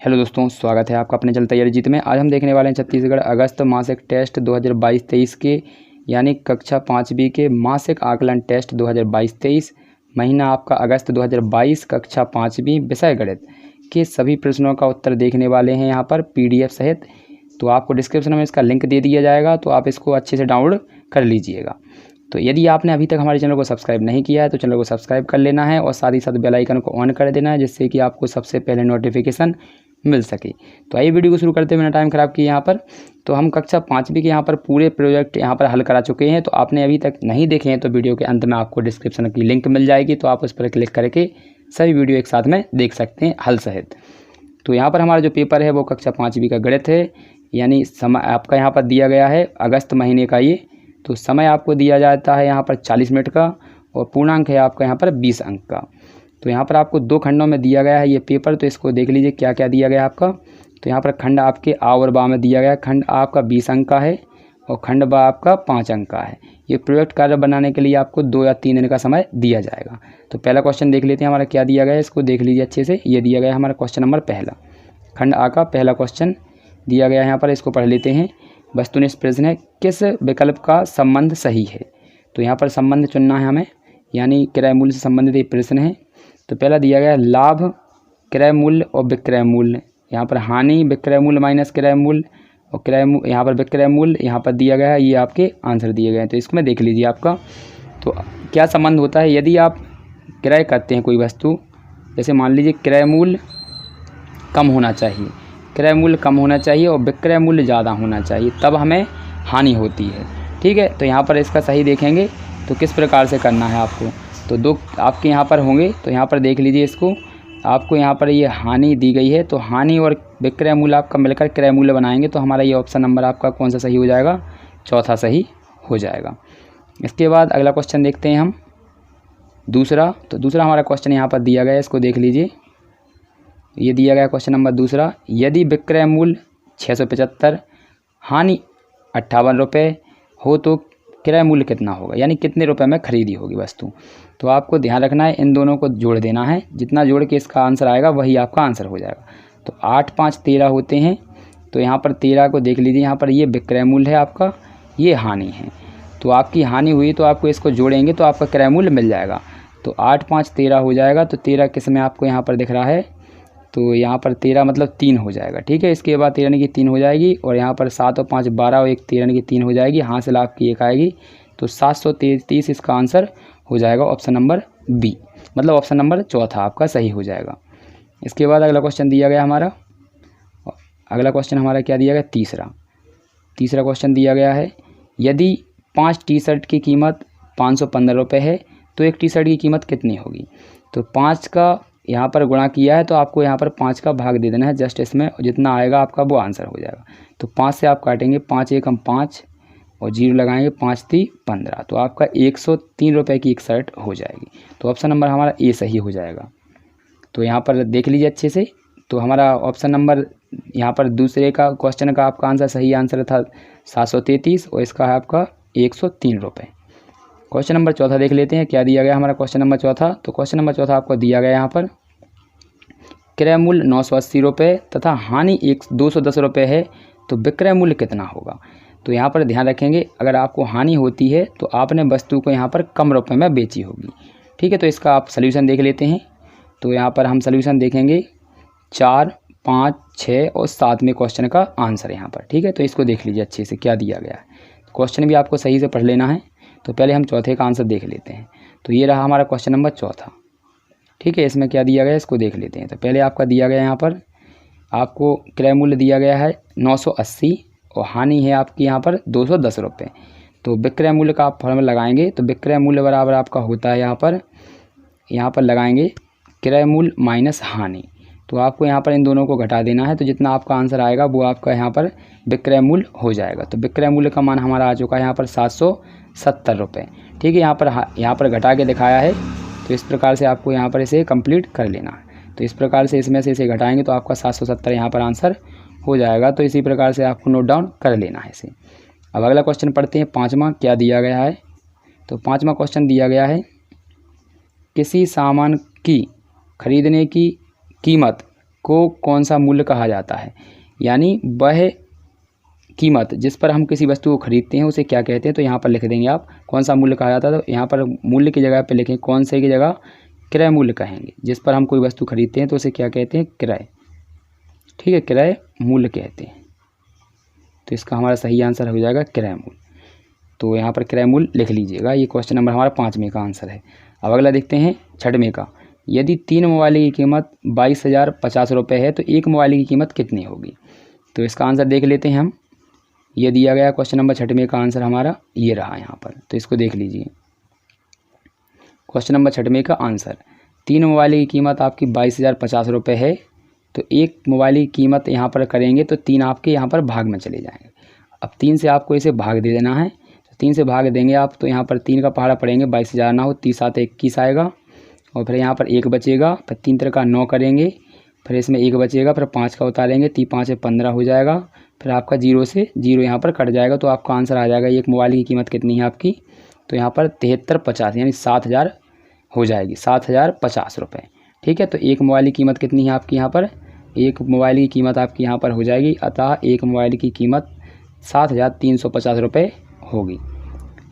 Hello दोस्तों, स्वागत है आपका अपने चल तैयारी जीत में। आज हम देखने वाले हैं छत्तीसगढ़ अगस्त मासिक टेस्ट 2022-23 के यानी कक्षा 5वीं के मासिक आकलन टेस्ट 2022-23 महीना आपका अगस्त 2022 कक्षा 5वीं विषय गणित के सभी प्रश्नों का उत्तर देखने वाले हैं यहाँ पर PDF सहित। तो आपको डिस्क्रिप्शन में इसका लिंक दे दिया जाएगा, तो आप इसको अच्छे से डाउनलोड कर लीजिएगा। तो यदि आपने अभी तक हमारे चैनल को सब्सक्राइब नहीं किया है तो चैनल को सब्सक्राइब कर लेना है और साथ ही साथ बेल आइकन को ऑन कर देना है, जिससे कि आपको सबसे पहले नोटिफिकेशन मिल सके। तो आइए वीडियो को शुरू करते बिना टाइम खराब किए यहाँ पर। तो हम कक्षा 5वीं के यहाँ पर पूरे प्रोजेक्ट यहाँ पर हल करा चुके हैं। तो आपने अभी तक नहीं देखे हैं तो वीडियो के अंत में आपको डिस्क्रिप्शन की लिंक मिल जाएगी, तो आप उस पर क्लिक करके सभी वीडियो एक साथ में देख सकते हैं हल सहित। तो यहाँ पर हमारा जो पेपर है वो कक्षा 5वीं का गणित है, यानी समय आपका यहाँ पर दिया गया है अगस्त महीने का ये। तो समय आपको दिया जाता है यहाँ पर 40 मिनट का और पूर्णांक है आपका यहाँ पर 20 अंक का। तो यहाँ पर आपको 2 खंडों में दिया गया है ये पेपर, तो इसको देख लीजिए क्या क्या दिया गया आपका। तो यहाँ पर खंड आपके आ और बा में दिया गया। खंड आपका 20 अंक का है और खंड बा आपका 5 अंक का है। ये प्रोजेक्ट कार्य बनाने के लिए आपको 2 या 3 दिन का समय दिया जाएगा। तो पहला क्वेश्चन देख लेते हैं हमारा क्या दिया गया है, इसको देख लीजिए अच्छे से। ये दिया गया है हमारा क्वेश्चन नंबर पहला, खंड आ का पहला क्वेश्चन दिया गया है यहाँ पर, इसको पढ़ लेते हैं। वस्तुनिष्ठ प्रश्न है, किस विकल्प का संबंध सही है। तो यहाँ पर संबंध चुनना है हमें, यानी क्रय मूल्य से संबंधित एक प्रश्न है। तो पहला दिया गया लाभ क्रय मूल्य और विक्रय मूल्य, यहाँ पर हानि विक्रय मूल्य माइनस क्रय मूल्य और क्रय यहाँ पर विक्रय मूल्य यहाँ पर दिया गया है। ये आपके आंसर दिए गए हैं, तो इसमें देख लीजिए आपका। तो क्या संबंध होता है, यदि आप क्रय करते हैं कोई वस्तु, जैसे मान लीजिए क्रय मूल्य कम होना चाहिए, क्रय मूल्य कम होना चाहिए और विक्रय मूल्य ज़्यादा होना चाहिए, तब हमें हानि होती है। ठीक है, तो यहाँ पर इसका सही देखेंगे तो किस प्रकार से करना है आपको। तो 2 आपके यहाँ पर होंगे, तो यहाँ पर देख लीजिए इसको। आपको यहाँ पर ये हानि दी गई है, तो हानि और विक्रय मूल्य आपका मिलकर क्रय मूल्य बनाएंगे, तो हमारा ये ऑप्शन नंबर आपका कौन सा सही हो जाएगा, चौथा सही हो जाएगा। इसके बाद अगला क्वेश्चन देखते हैं हम दूसरा। तो दूसरा हमारा क्वेश्चन यहाँ पर दिया गया है, इसको देख लीजिए। ये दिया गया क्वेश्चन नंबर दूसरा, यदि विक्रय मूल्य 675 हानि 58 रुपये हो तो क्रय मूल्य कितना होगा, यानी कितने रुपए में खरीदी होगी वस्तु। तो आपको ध्यान रखना है, इन दोनों को जोड़ देना है, जितना जोड़ के इसका आंसर आएगा वही आपका आंसर हो जाएगा। तो 8 5 13 होते हैं, तो यहाँ पर 13 को देख लीजिए। यहाँ पर ये विक्रय मूल्य है आपका, ये हानि है। तो आपकी हानि हुई तो आपको इसको जोड़ेंगे तो आपका क्रय मूल्य मिल जाएगा। तो 8 5 13 हो जाएगा। तो 13 किस में आपको यहाँ पर दिख रहा है, तो यहाँ पर 13 मतलब 3 हो जाएगा। ठीक है, इसके बाद 13 की 3 हो जाएगी और यहाँ पर 7 और 5 12 और 1 13 की 3 हो जाएगी। हासिल आपकी 1 आएगी, तो 733 इसका आंसर हो जाएगा ऑप्शन नंबर बी, मतलब ऑप्शन नंबर चौथा आपका सही हो जाएगा। इसके बाद अगला क्वेश्चन दिया गया हमारा, अगला क्वेश्चन हमारा क्या दिया गया, तीसरा क्वेश्चन दिया गया है, यदि 5 टी-शर्ट की कीमत 515 रुपये है तो एक टी-शर्ट की कीमत कितनी होगी। तो 5 का यहाँ पर गुणा किया है, तो आपको यहाँ पर 5 का भाग दे देना है जस्ट इसमें, जितना आएगा आपका वो आंसर हो जाएगा। तो 5 से आप काटेंगे, 5 एकम 5 और 0 लगाएंगे, 5 3 15, तो आपका 103 रुपये की एक शर्ट हो जाएगी। तो ऑप्शन नंबर हमारा ए सही हो जाएगा। तो यहाँ पर देख लीजिए अच्छे से। तो हमारा ऑप्शन नंबर यहाँ पर दूसरे का क्वेश्चन का आपका आंसर सही आंसर था 733 और इसका है आपका 103 रुपये। क्वेश्चन नंबर चौथा देख लेते हैं क्या दिया गया हमारा क्वेश्चन नंबर चौथा। तो क्वेश्चन नंबर चौथा आपको दिया गया यहाँ पर, क्रय मूल्य 980 रुपये तथा हानि 210 रुपये है तो विक्रय मूल्य कितना होगा। तो यहाँ पर ध्यान रखेंगे, अगर आपको हानि होती है तो आपने वस्तु को यहाँ पर कम रुपये में बेची होगी। ठीक है, तो इसका आप सल्यूशन देख लेते हैं। तो यहाँ पर हम सल्यूशन देखेंगे 4 5 6 और 7 में क्वेश्चन का आंसर यहाँ पर। ठीक है, तो इसको देख लीजिए अच्छे से क्या दिया गया है। क्वेश्चन भी आपको सही से पढ़ लेना है। तो पहले हम चौथे का आंसर देख लेते हैं। तो ये रहा हमारा क्वेश्चन नंबर चौथा। ठीक है, इसमें क्या दिया गया है इसको देख लेते हैं। तो पहले आपका दिया गया यहाँ पर, आपको क्रय मूल्य दिया गया है 980 और हानि है आपकी यहाँ पर 210 रुपये। तो विक्रय मूल्य का आप फॉर्मूला लगाएंगे, तो विक्रय मूल्य बराबर आपका होता है यहाँ पर लगाएंगे क्रय मूल्य माइनस हानि। तो आपको यहाँ पर इन दोनों को घटा देना है, तो जितना आपका आंसर आएगा वो आपका यहाँ पर विक्रय मूल्य हो जाएगा। तो विक्रय मूल्य का मान हमारा आ चुका है यहाँ पर 770 रुपये। ठीक है, यहाँ पर घटा के दिखाया है, तो इस प्रकार से आपको यहाँ पर इसे कंप्लीट कर लेना है। तो इस प्रकार से इसमें से इसे घटाएंगे तो आपका 770 यहाँ पर आंसर हो जाएगा। तो इसी प्रकार से आपको नोट डाउन कर लेना है इसे। अब अगला क्वेश्चन पढ़ते हैं, 5वां क्या दिया गया है। तो 5वां क्वेश्चन दिया गया है, किसी सामान की खरीदने की कीमत को कौन सा मूल्य कहा जाता है, यानी वह कीमत जिस पर हम किसी वस्तु को खरीदते हैं उसे क्या कहते हैं। तो यहाँ पर लिख देंगे आप कौन सा मूल्य कहा जाता है। तो यहाँ पर मूल्य की जगह पे लिखें कौन से की जगह क्रय मूल्य कहेंगे। जिस पर हम कोई वस्तु खरीदते हैं तो उसे क्या कहते हैं, क्रय। ठीक है, क्रय मूल्य कहते हैं। तो इसका हमारा सही आंसर हो जाएगा क्रय मूल्य। तो यहाँ पर क्रय मूल्य लिख लीजिएगा। ये क्वेश्चन नंबर हमारा 5वें का आंसर है। अब अगला देखते हैं 6वें का। यदि 3 मोबाइल की कीमत 22,050 रुपये है तो एक मोबाइल की कीमत कितनी होगी। तो इसका आंसर देख लेते हैं हम। ये दिया गया क्वेश्चन नंबर 6वें का आंसर हमारा ये रहा यहाँ पर। तो इसको देख लीजिए। क्वेश्चन नंबर 6वें का आंसर, 3 मोबाइल की कीमत आपकी 22,050 रुपये है तो एक मोबाइल की कीमत यहाँ पर करेंगे तो 3 आपके यहाँ पर भाग में चले जाएंगे। अब 3 से आपको इसे भाग दे देना है। तो 3 से भाग देंगे आप तो यहाँ पर 3 का पहाड़ा पड़ेंगे, 22,000 ना हो, 30 7 21 आएगा। और फिर यहाँ पर 1 बचेगा, फिर 3 3 का 9 करेंगे, फिर इसमें 1 बचेगा, फिर 5 का उतारेंगे, 3 5 15 हो जाएगा। फिर आपका 0 से 0 यहाँ पर कट जाएगा। तो आपका आंसर आ जाएगा एक मोबाइल की कीमत कितनी है आपकी। तो यहाँ पर 7350 यानी 7,000 हो जाएगी, 7,050 रुपये। ठीक है, तो एक मोबाइल की कीमत कितनी है आपकी यहाँ पर, एक मोबाइल की कीमत आपकी यहाँ पर हो जाएगी। अतः एक मोबाइल की कीमत 7,350 रुपये होगी।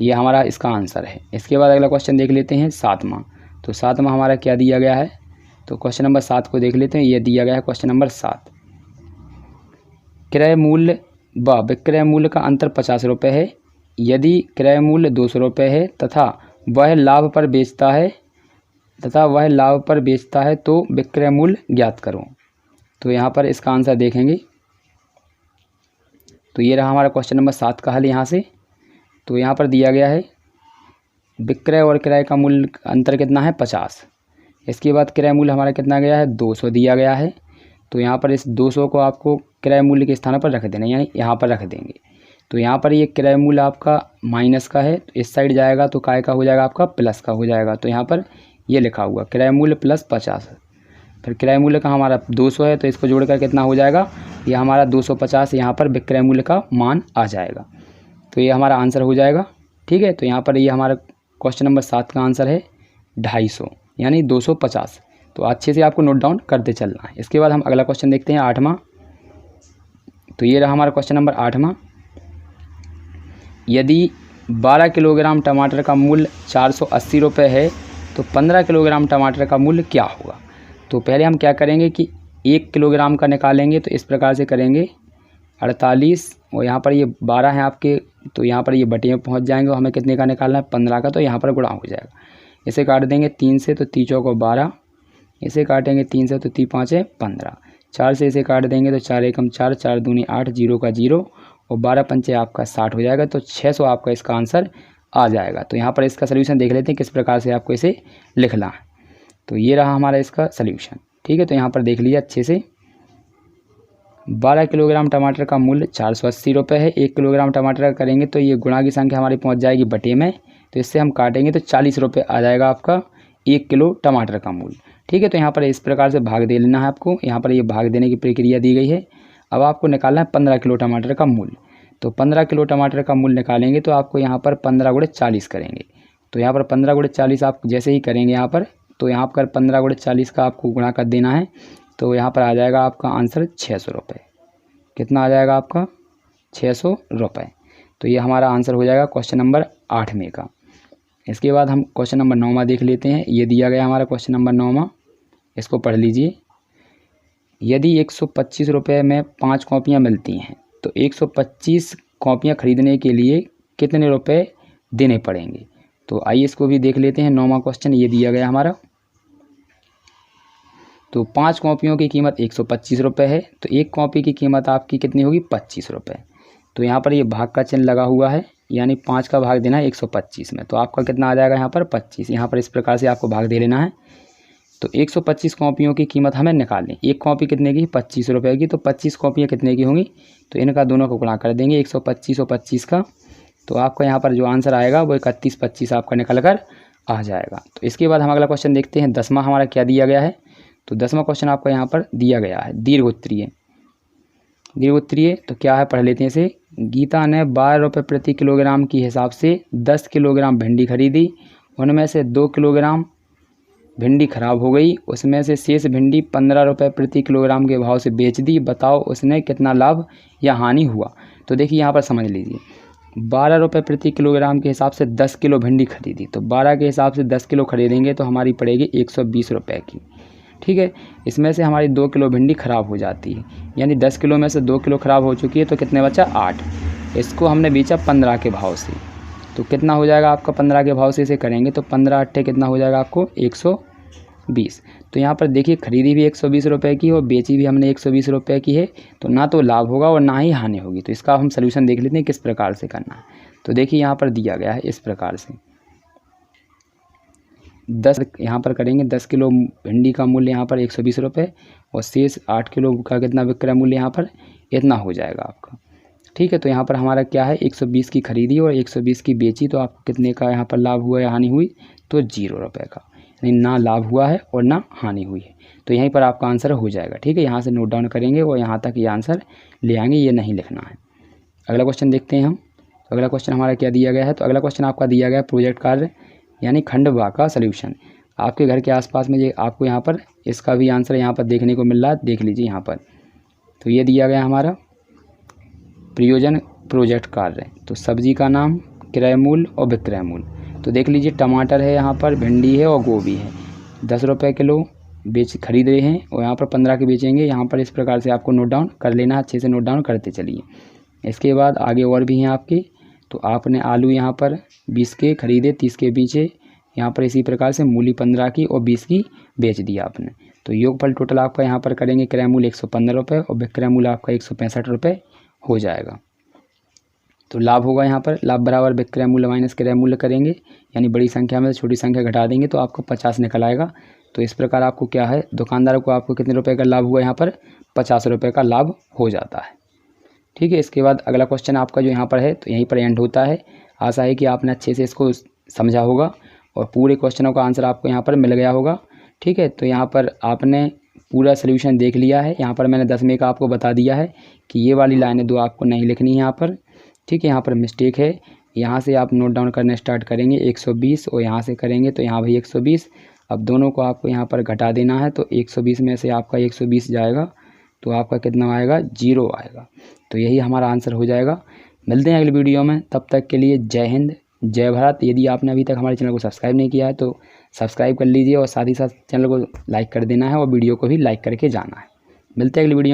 ये हमारा इसका आंसर है। इसके बाद अगला क्वेश्चन देख लेते हैं 7वां। तो 7वां हमारा क्या दिया गया है। तो क्वेश्चन नंबर 7 को देख लेते हैं। ये दिया गया है क्वेश्चन नंबर 7, क्रय मूल्य व विक्रय मूल्य का अंतर 50 रुपये है। यदि क्रय मूल्य 200 रुपये है तथा वह लाभ पर बेचता है तो विक्रय मूल्य ज्ञात करो। तो यहाँ पर इसका आंसर देखेंगे। तो ये रहा हमारा क्वेश्चन नंबर 7 का हल यहाँ से। तो यहाँ पर दिया गया है विक्रय और क्रय का मूल्य अंतर कितना है, 50। इसके बाद क्रय मूल्य हमारा कितना गया है, 200 दिया गया है। तो यहाँ पर इस 200 को आपको क्रय मूल्य के स्थान पर रख देना, यानी यहाँ पर रख देंगे। तो यहाँ पर ये क्रय मूल्य आपका माइनस का है, तो इस साइड जाएगा तो काय का हो जाएगा, आपका प्लस का हो जाएगा। तो यहाँ पर ये लिखा हुआ क्रय मूल्य प्लस 50। फिर क्रय मूल्य का हमारा 200 है तो इसको जोड़कर कितना हो जाएगा, ये हमारा 250 यहाँ पर विक्रय मूल्य का मान आ जाएगा। तो ये हमारा आंसर हो जाएगा। ठीक है, तो यहाँ पर ये हमारा क्वेश्चन नंबर 7 का आंसर है 250 यानी 250। तो अच्छे से आपको नोट डाउन करते चलना है। इसके बाद हम अगला क्वेश्चन देखते हैं 8वां। तो ये रहा हमारा क्वेश्चन नंबर 8वां। यदि 12 किलोग्राम टमाटर का मूल्य 480 रुपये है तो 15 किलोग्राम टमाटर का मूल्य क्या होगा। तो पहले हम क्या करेंगे कि 1 किलोग्राम का निकालेंगे। तो इस प्रकार से करेंगे 48 और यहाँ पर ये 12 है आपके, तो यहाँ पर ये बटे में पहुँच जाएंगे और हमें कितने का निकालना है, 15 का। तो यहाँ पर गुणा हो जाएगा। इसे काट देंगे 3 से तो 3 चौको 12, इसे काटेंगे 3 से तो 3 5 15, 4 से इसे काट देंगे तो 4 एकम 4, 4 दूनी 8, 0 का 0 और 12 पंचे आपका 60 हो जाएगा। तो 600 आपका इसका आंसर आ जाएगा। तो यहाँ पर इसका सलूशन देख लेते हैं किस प्रकार से आपको इसे लिखना है। तो ये रहा हमारा इसका सलूशन। ठीक है, तो यहाँ पर देख लीजिए अच्छे से। 12 किलोग्राम टमाटर का मूल्य 480 रुपये है। 1 किलोग्राम टमाटर का करेंगे तो ये गुणा की संख्या हमारी पहुँच जाएगी बटे में। तो इससे हम काटेंगे तो 40 रुपये आ जाएगा आपका 1 किलो टमाटर का मूल्य। ठीक है, तो यहाँ पर इस प्रकार से भाग दे लेना है आपको। यहाँ पर ये भाग देने की प्रक्रिया दी गई है। अब आपको निकालना है 15 किलो टमाटर का मूल्य। तो 15 किलो टमाटर का मूल्य निकालेंगे तो आपको यहाँ पर 15 × 40 करेंगे। तो यहाँ पर 15 × 40 आप जैसे ही करेंगे यहाँ पर, तो यहाँ पर 15 × 40 का आपको गुणा कर देना है। तो यहाँ पर आ जाएगा आपका आंसर 600 रुपये। कितना आ जाएगा आपका, 600 रुपये। तो ये हमारा आंसर हो जाएगा क्वेश्चन नंबर 8वें का। इसके बाद हम क्वेश्चन नंबर 9वां देख लेते हैं। ये दिया गया हमारा क्वेश्चन नंबर 9वां, इसको पढ़ लीजिए। यदि 125 रुपये में 5 कॉपियाँ मिलती हैं तो 125 कॉपियाँ खरीदने के लिए कितने रुपए देने पड़ेंगे। तो आइए इसको भी देख लेते हैं। 9वां क्वेश्चन ये दिया गया हमारा। तो 5 कॉपियों की कीमत 125 रुपये है। तो एक कॉपी की कीमत आपकी कितनी होगी, 25 रुपये। तो यहाँ पर ये भाग का चिन्ह लगा हुआ है, यानी 5 का भाग देना है 125 में। तो आपका कितना आ जाएगा यहाँ पर 25। यहाँ पर इस प्रकार से आपको भाग दे लेना है। तो 125 कॉपियों की कीमत हमें निकालनी। एक कॉपी कितने की, 25 रुपये की। तो 25 कॉपियाँ कितने की होंगी, तो इनका दोनों को गुणा कर देंगे 125 और 25 का। तो आपका यहाँ पर जो आंसर आएगा वो 3125 आपका निकल कर आ जाएगा। तो इसके बाद हम अगला क्वेश्चन देखते हैं। 10वां हमारा क्या दिया गया है। तो 10वां क्वेश्चन आपका यहाँ पर दिया गया है दीर्घोत्तरीय। तो क्या है, पढ़ लेते हैं इसे। गीता ने 12 रुपये प्रति किलोग्राम के हिसाब से 10 किलोग्राम भिंडी खरीदी। उनमें से 2 किलोग्राम भिंडी खराब हो गई, उसमें से शेष भिंडी 15 रुपये प्रति किलोग्राम के भाव से बेच दी, बताओ उसने कितना लाभ या हानि हुआ। तो देखिए यहाँ पर समझ लीजिए, 12 रुपये प्रति किलोग्राम के हिसाब से 10 किलो भिंडी खरीदी, तो 12 के हिसाब से 10 किलो खरीदेंगे तो हमारी पड़ेगी 120 रुपये की। ठीक है, इसमें से हमारी 2 किलो भिंडी ख़राब हो जाती है, यानी 10 किलो में से 2 किलो ख़राब हो चुकी है, तो कितने बचा 8। इसको हमने बेचा 15 के भाव से, तो कितना हो जाएगा आपका 15 के भाव से इसे करेंगे तो 15 अट्ठे कितना हो जाएगा आपको 120। तो यहाँ पर देखिए खरीदी भी 120 रुपये की और बेची भी हमने 120 रुपये की है, तो ना तो लाभ होगा और ना ही हानि होगी। तो इसका हम सलूशन देख लेते हैं किस प्रकार से करना है। तो देखिए यहाँ पर दिया गया है इस प्रकार से, 10 यहाँ पर करेंगे, 10 किलो भिंडी का मूल्य यहाँ पर 120 रुपये और शेष 8 किलो का कितना विक्रय मूल्य यहाँ पर इतना हो जाएगा आपका। ठीक है, तो यहाँ पर हमारा क्या है 120 की खरीदी और 120 की बेची, तो आपको कितने का यहाँ पर लाभ हुआ या हानि हुई, तो 0 रुपये का, यानी ना लाभ हुआ है और ना हानि हुई है। तो यहीं पर आपका आंसर हो जाएगा। ठीक है, यहाँ से नोट डाउन करेंगे और यहाँ तक ये आंसर ले आएंगे, ये नहीं लिखना है। अगला क्वेश्चन देखते हैं हम। तो अगला क्वेश्चन हमारा क्या दिया गया है, तो अगला क्वेश्चन आपका दिया गया है प्रोजेक्ट कार्य यानी खंड बा का सल्यूशन। आपके घर के आसपास में ये आपको यहाँ पर इसका भी आंसर यहाँ पर देखने को मिल रहा है, देख लीजिए यहाँ पर। तो ये दिया गया हमारा प्रयोजन प्रोजेक्ट कार्य, तो सब्जी का नाम, क्रय मूल्य और विक्रय मूल्य। तो देख लीजिए टमाटर है यहाँ पर, भिंडी है और गोभी है, 10 रुपये किलो खरीद रहे हैं और यहाँ पर 15 के बेचेंगे। यहाँ पर इस प्रकार से आपको नोट डाउन कर लेना, अच्छे से नोट डाउन करते चलिए। इसके बाद आगे और भी हैं आपके, तो आपने आलू यहाँ पर 20 के खरीदे, 30 के बेचे, यहाँ पर इसी प्रकार से मूली 15 की और 20 की बेच दिया आपने। तो योगफल टोटल आपका यहाँ पर करेंगे क्रय मूल्य 115 रुपये और विक्रय मूल्य आपका 165 रुपये हो जाएगा। तो लाभ होगा यहाँ पर, लाभ बराबर विक्रय मूल्य माइनस क्रय मूल्य करेंगे, यानी बड़ी संख्या में छोटी संख्या घटा देंगे तो आपको 50 निकल आएगा। तो इस प्रकार आपको क्या है, दुकानदार को आपको कितने रुपए का लाभ हुआ, यहाँ पर 50 रुपये का लाभ हो जाता है। ठीक है, इसके बाद अगला क्वेश्चन आपका जो यहाँ पर है तो यहीं पर एंड होता है। आशा है कि आपने अच्छे से इसको समझा होगा और पूरे क्वेश्चनों का आंसर आपको यहाँ पर मिल गया होगा। ठीक है, तो यहाँ पर आपने पूरा सल्यूशन देख लिया है। यहाँ पर मैंने 10वें का आपको बता दिया है कि ये वाली लाइनें 2 आपको नहीं लिखनी है यहाँ पर। ठीक है, यहाँ पर मिस्टेक है, यहाँ से आप नोट डाउन करने स्टार्ट करेंगे 120 और यहाँ से करेंगे तो यहाँ भी 120। अब दोनों को आपको यहाँ पर घटा देना है, तो 120 में से आपका 120 जाएगा तो आपका कितना आएगा, 0 आएगा। तो यही हमारा आंसर हो जाएगा। मिलते हैं अगली वीडियो में, तब तक के लिए जय हिंद, जय भारत। यदि आपने अभी तक हमारे चैनल को सब्सक्राइब नहीं किया है तो सब्सक्राइब कर लीजिए और साथ ही साथ चैनल को लाइक कर देना है और वीडियो को भी लाइक करके जाना है। मिलते हैं अगली वीडियो।